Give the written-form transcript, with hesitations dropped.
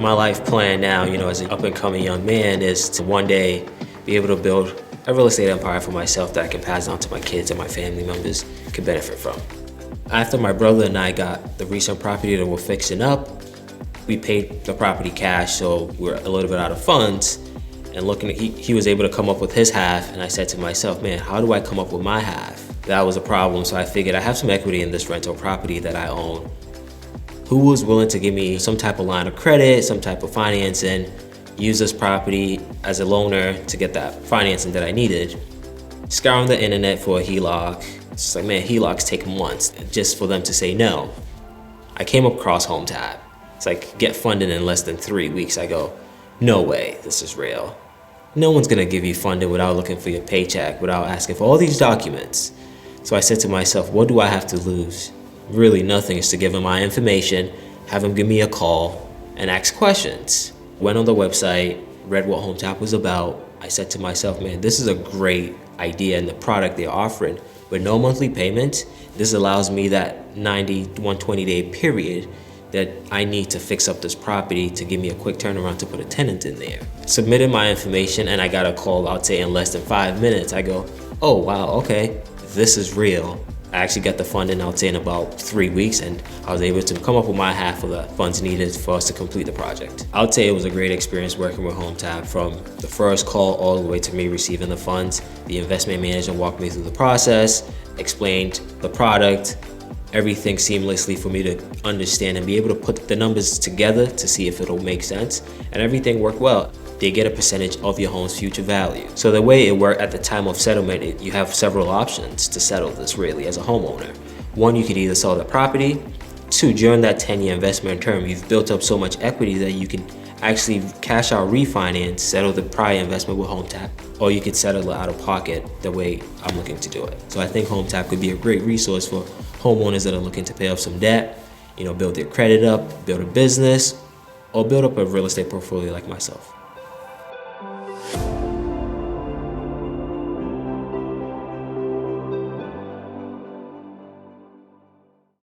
My life plan now, as an up-and-coming young man, is to one day be able to build a real estate empire for myself that I can pass on to my kids and my family members can benefit from. After my brother and I got the recent property that we're fixing up, we paid the property cash, so we're a little bit out of funds. And he was able to come up with his half, and I said to myself, man, how do I come up with my half? That was a problem, so I figured I have some equity in this rental property that I own. Who was willing to give me some type of line of credit, some type of financing, use this property as a loaner to get that financing that I needed? Scouring the internet for a HELOC. It's like, man, HELOCs take months just for them to say no. I came across Hometap. It's like, get funded in less than 3 weeks. I go, no way, this is real. No one's gonna give you funding without looking for your paycheck, without asking for all these documents. So I said to myself, what do I have to lose? Really nothing. Is to give him my information, have him give me a call, and ask questions. Went on the website, read what Hometap was about. I said to myself, man, this is a great idea, and the product they're offering with no monthly payment, this allows me that 90, 120-day period that I need to fix up this property to give me a quick turnaround to put a tenant in there. Submitted my information, and I got a call, I'd say in less than 5 minutes. I go, oh wow, okay, this is real. I actually got the funding, I would say, in about 3 weeks, and I was able to come up with my half of the funds needed for us to complete the project. I would say it was a great experience working with Hometap, from the first call all the way to me receiving the funds. The investment manager walked me through the process, explained the product, everything seamlessly for me to understand and be able to put the numbers together to see if it'll make sense, and everything worked well. They get a percentage of your home's future value. So the way it worked at the time of settlement, you have several options to settle this really as a homeowner. One, you could either sell the property. Two, during that 10-year investment term, you've built up so much equity that you can actually cash out, refinance, settle the prior investment with Hometap, or you could settle it out of pocket the way I'm looking to do it. So I think Hometap could be a great resource for homeowners that are looking to pay off some debt, build their credit up, build a business, or build up a real estate portfolio like myself.